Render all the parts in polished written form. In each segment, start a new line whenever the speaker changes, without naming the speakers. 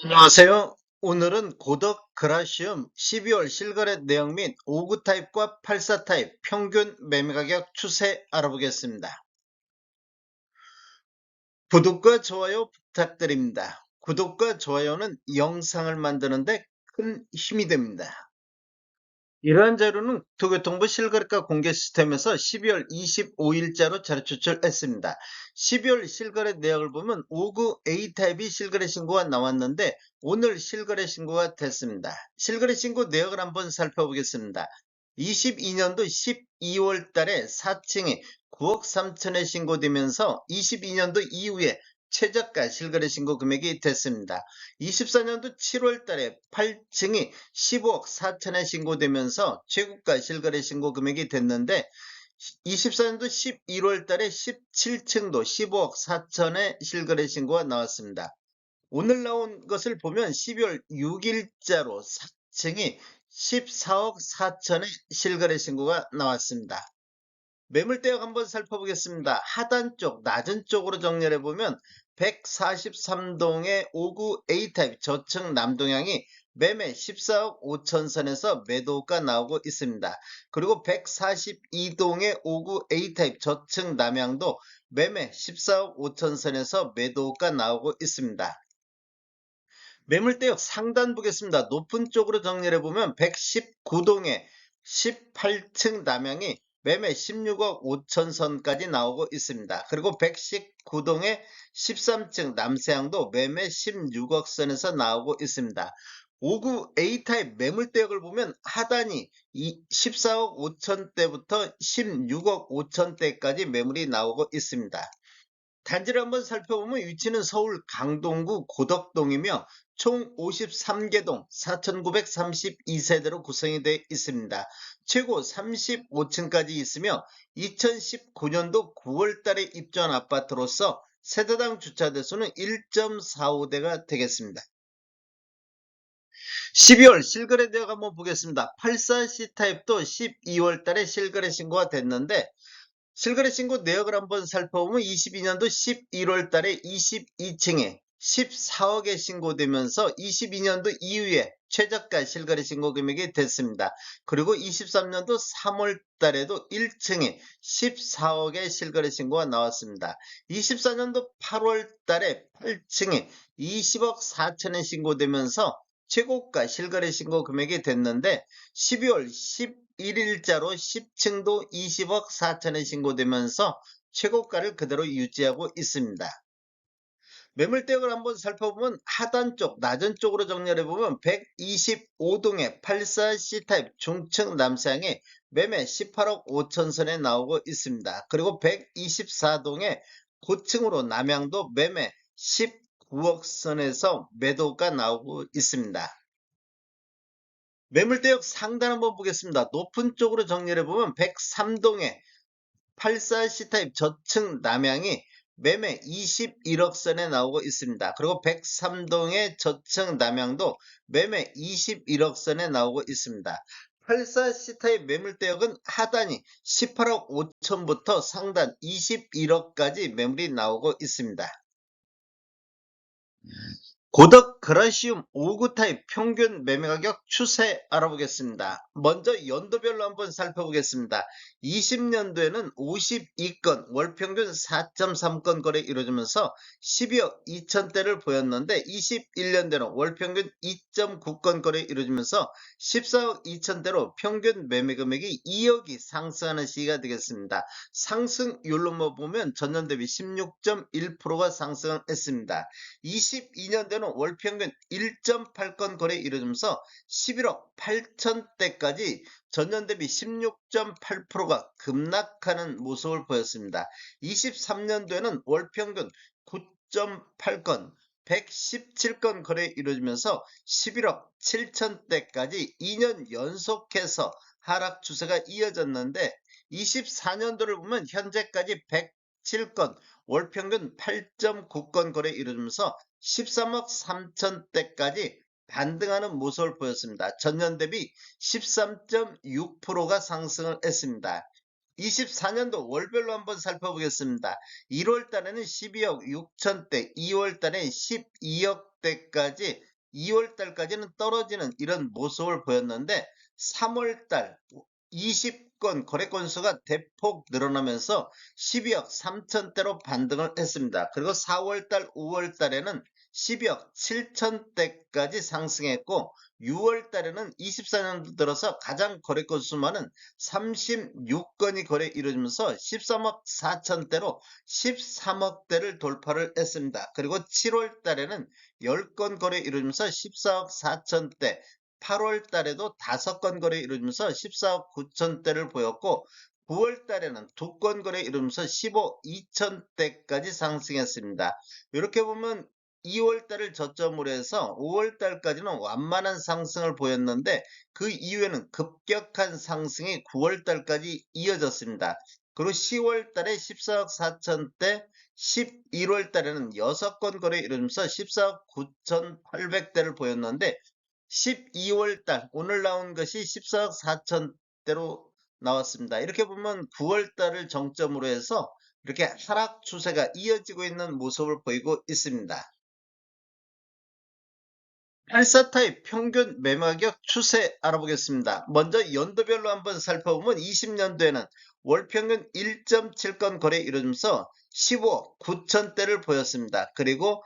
안녕하세요. 오늘은 고덕 그라시움 12월 실거래 내용 및 5구 타입과 84 타입 평균 매매 가격 추세 알아보겠습니다. 구독과 좋아요 부탁드립니다. 구독과 좋아요는 영상을 만드는데 큰 힘이 됩니다. 이러한 자료는 국토교통부 실거래가 공개 시스템에서 12월 25일자로 자료 추출했습니다. 12월 실거래 내역을 보면 5구 A타입이 실거래 신고가 나왔는데 오늘 실거래 신고가 됐습니다. 실거래 신고 내역을 한번 살펴보겠습니다. 22년도 12월 달에 4층이 9억 3천에 신고되면서 22년도 이후에 최저가 실거래 신고 금액이 됐습니다. 24년도 7월 달에 8층이 15억 4천에 신고되면서 최고가 실거래 신고 금액이 됐는데 24년도 11월 달에 17층도 15억 4천에 실거래 신고가 나왔습니다. 오늘 나온 것을 보면 12월 6일자로 4층이 14억 4천에 실거래 신고가 나왔습니다. 매물대역 한번 살펴보겠습니다. 하단 쪽, 낮은 쪽으로 정렬해 보면 143동의 5구 A타입 저층 남동향이 매매 14억 5천 선에서 매도가 나오고 있습니다. 그리고 142동의 5구 A타입 저층 남향도 매매 14억 5천 선에서 매도가 나오고 있습니다. 매물대역 상단 보겠습니다. 높은 쪽으로 정렬해 보면 119동의 18층 남향이 매매 16억 5천 선까지 나오고 있습니다. 그리고 119동의 13층 남세향도 매매 16억 선에서 나오고 있습니다. 5구 A타입 매물대역을 보면 하단이 14억 5천대부터 16억 5천대까지 매물이 나오고 있습니다. 단지를 한번 살펴보면 위치는 서울 강동구 고덕동이며 총 53개 동 4,932세대로 구성이 되어 있습니다. 최고 35층까지 있으며 2019년도 9월 달에 입주한 아파트로서 세대당 주차 대수는 1.45대가 되겠습니다. 12월 실거래 내역 한번 보겠습니다. 84C 타입도 12월 달에 실거래 신고가 됐는데 실거래 신고 내역을 한번 살펴보면 22년도 11월 달에 22층에 14억에 신고되면서 22년도 이후에 최저가 실거래 신고 금액이 됐습니다. 그리고 23년도 3월 달에도 1층에 14억의 실거래 신고가 나왔습니다. 24년도 8월 달에 8층에 20억 4천에 신고되면서 최고가 실거래 신고 금액이 됐는데 12월 11일자로 10층도 20억 4천에 신고되면서 최고가를 그대로 유지하고 있습니다. 매물대역을 한번 살펴보면 하단 쪽, 낮은 쪽으로 정렬해보면 125동의 84C 타입 중층 남상에 매매 18억 5천 선에 나오고 있습니다. 그리고 124동의 고층으로 남향도 매매 19억 선에서 매도가 나오고 있습니다. 매물대역 상단 한번 보겠습니다. 높은 쪽으로 정렬해보면 103동의 84C 타입 저층 남향이 매매 21억 선에 나오고 있습니다. 그리고 103동의 저층 남향도 매매 21억 선에 나오고 있습니다. 84C 타입 매물대역은 하단이 18억 5천부터 상단 21억까지 매물이 나오고 있습니다. 고덕 그라시움 5구 타입 평균 매매 가격 추세 알아보겠습니다. 먼저 연도별로 한번 살펴보겠습니다. 20년도에는 52건 월평균 4.3건 거래 이루어지면서 12억 2천대를 보였는데 21년도에는 월평균 2.9건 거래 이루어지면서 14억 2천대로 평균 매매 금액이 2억이 상승하는 시기가 되겠습니다. 상승률로 보면 전년 대비 16.1%가 상승했습니다. 22년도에는 월평균 1.8건 거래 이루어지면서 11억 8천대까지 전년 대비 16.8%가 급락하는 모습을 보였습니다. 23년도에는 월평균 9.8건 117건 거래 이루어지면서 11억 7천대까지 2년 연속해서 하락 추세가 이어졌는데 24년도를 보면 현재까지 107건 월평균 8.9건 거래 이루어지면서 13억 3천대까지 반등하는 모습을 보였습니다. 전년 대비 13.6%가 상승을 했습니다. 24년도 월별로 한번 살펴보겠습니다. 1월 달에는 12억 6천대, 2월 달에 12억대까지 2월 달까지는 떨어지는 이런 모습을 보였는데 3월 달 20건 거래 건수가 대폭 늘어나면서 12억 3천대로 반등을 했습니다. 그리고 4월 달, 5월 달에는 12억 7천대까지 상승했고 6월 달에는 24년도 들어서 가장 거래 건수 많은 36건이 거래 이루어지면서 13억 4천대로 13억대를 돌파를 했습니다. 그리고 7월 달에는 10건 거래 이루어지면서 14억 4천대, 8월 달에도 5건 거래 이루어지면서 14억 9천대를 보였고 9월 달에는 2건 거래 이루면서 15억 2천대까지 상승했습니다. 이렇게 보면 2월 달을 저점으로 해서 5월 달까지는 완만한 상승을 보였는데 그 이후에는 급격한 상승이 9월 달까지 이어졌습니다. 그리고 10월 달에 14억 4천대, 11월 달에는 6건 거래 이루면서 14억 9,800대를 보였는데 12월 달 오늘 나온 것이 14억 4천대로 나왔습니다. 이렇게 보면 9월 달을 정점으로 해서 이렇게 하락 추세가 이어지고 있는 모습을 보이고 있습니다. 84타입 평균 매매가격 추세 알아보겠습니다. 먼저 연도별로 한번 살펴보면 20년도에는 월평균 1.7건 거래 이루어지면서 15억 9천대를 보였습니다. 그리고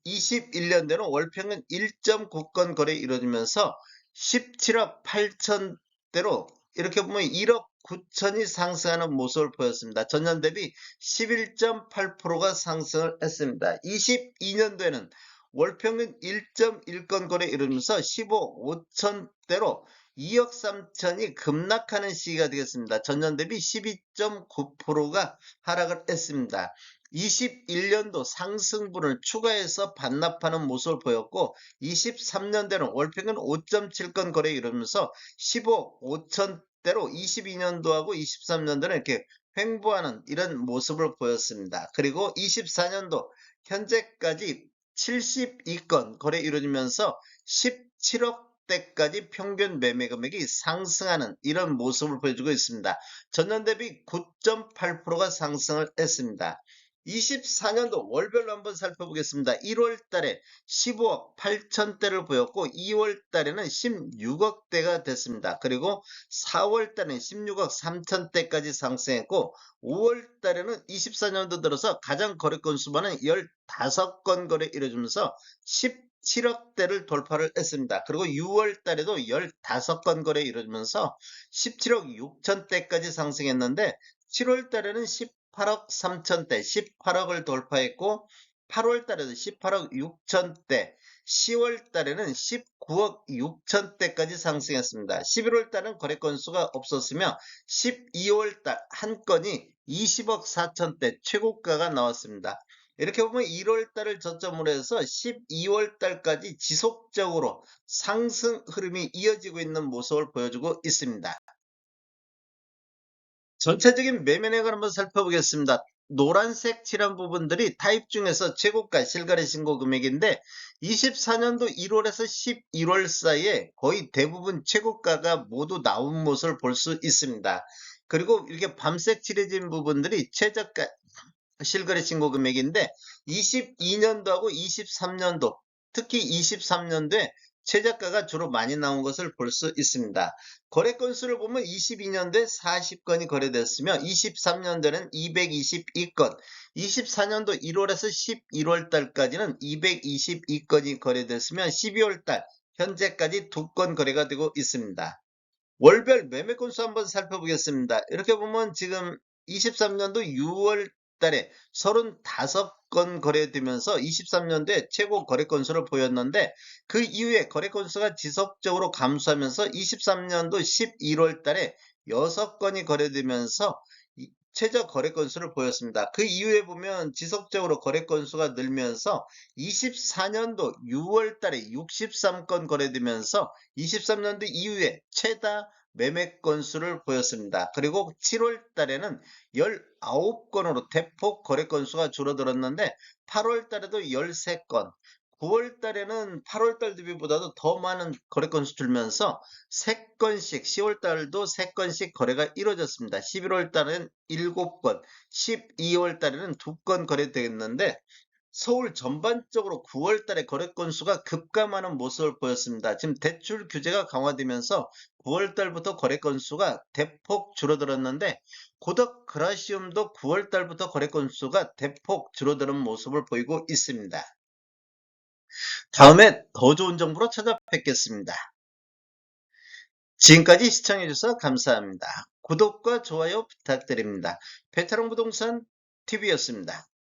21년도에는 월평균 1.9건 거래 이루어지면서 17억 8천대로 이렇게 보면 1억 9천이 상승하는 모습을 보였습니다. 전년 대비 11.8%가 상승을 했습니다. 22년도에는 월평균 1.1건 거래 이루면서 15억 5천대로 2억 3천이 급락하는 시기가 되겠습니다. 전년 대비 12.9%가 하락을 했습니다. 21년도 상승분을 추가해서 반납하는 모습을 보였고 23년도에는 월평균 5.7건 거래 이루면서 15억 5천대로 22년도하고 23년도는 이렇게 횡보하는 이런 모습을 보였습니다. 그리고 24년도 현재까지 72건 거래 이루어지면서 17억 대까지 평균 매매 금액이 상승하는 이런 모습을 보여주고 있습니다. 전년 대비 9.8%가 상승을 했습니다. 24년도 월별로 한번 살펴보겠습니다. 1월 달에 15억 8천대를 보였고 2월 달에는 16억 대가 됐습니다. 그리고 4월 달에는 16억 3천대까지 상승했고 5월 달에는 24년도 들어서 가장 거래 건수 많은 15건 거래 이루어지면서 17억 대를 돌파를 했습니다. 그리고 6월 달에도 15건 거래 이루어지면서 17억 6천대까지 상승했는데 7월 달에는 18억 3천대, 18억을 돌파했고 8월 달에도 18억 6천대, 10월 달에는 19억 6천대까지 상승했습니다. 11월 달은 거래 건수가 없었으며 12월 달 한 건이 20억 4천대 최고가가 나왔습니다. 이렇게 보면 1월 달을 저점으로 해서 12월 달까지 지속적으로 상승 흐름이 이어지고 있는 모습을 보여주고 있습니다. 전체적인 매매액을 한번 살펴보겠습니다. 노란색 칠한 부분들이 타입 중에서 최고가 실거래 신고 금액인데 24년도 1월에서 11월 사이에 거의 대부분 최고가가 모두 나온 모습을 볼 수 있습니다. 그리고 이렇게 밤색 칠해진 부분들이 최저가 실거래 신고 금액인데 22년도하고 23년도 특히 23년도에 최저가가 주로 많이 나온 것을 볼 수 있습니다. 거래 건수를 보면 22년도에 40건이 거래됐으며 23년도에는 222건, 24년도 1월에서 11월 달까지는 222건이 거래됐으며 12월 달 현재까지 2건 거래가 되고 있습니다. 월별 매매 건수 한번 살펴보겠습니다. 이렇게 보면 지금 23년도 6월 달에 35건 거래되면서 23년도에 최고 거래 건수를 보였는데 그 이후에 거래 건수가 지속적으로 감소하면서 23년도 11월 달에 6건이 거래되면서 최저 거래 건수를 보였습니다. 그 이후에 보면 지속적으로 거래 건수가 늘면서 24년도 6월 달에 63건 거래되면서 23년도 이후에 최다 매매 건수를 보였습니다. 그리고 7월 달에는 19건으로 대폭 거래 건수가 줄어들었는데 8월 달에도 13건, 9월 달에는 8월 달 대비보다도 더 많은 거래 건수 줄면서 3건씩 10월 달도 3건씩 거래가 이루어졌습니다. 11월 달은 7건, 12월 달에는 2건 거래되겠는데 서울 전반적으로 9월 달에 거래 건수가 급감하는 모습을 보였습니다. 지금 대출 규제가 강화되면서 9월 달부터 거래 건수가 대폭 줄어들었는데 고덕 그라시움도 9월 달부터 거래 건수가 대폭 줄어드는 모습을 보이고 있습니다. 다음에 더 좋은 정보로 찾아뵙겠습니다. 지금까지 시청해주셔서 감사합니다. 구독과 좋아요 부탁드립니다. 베테랑 부동산 TV였습니다.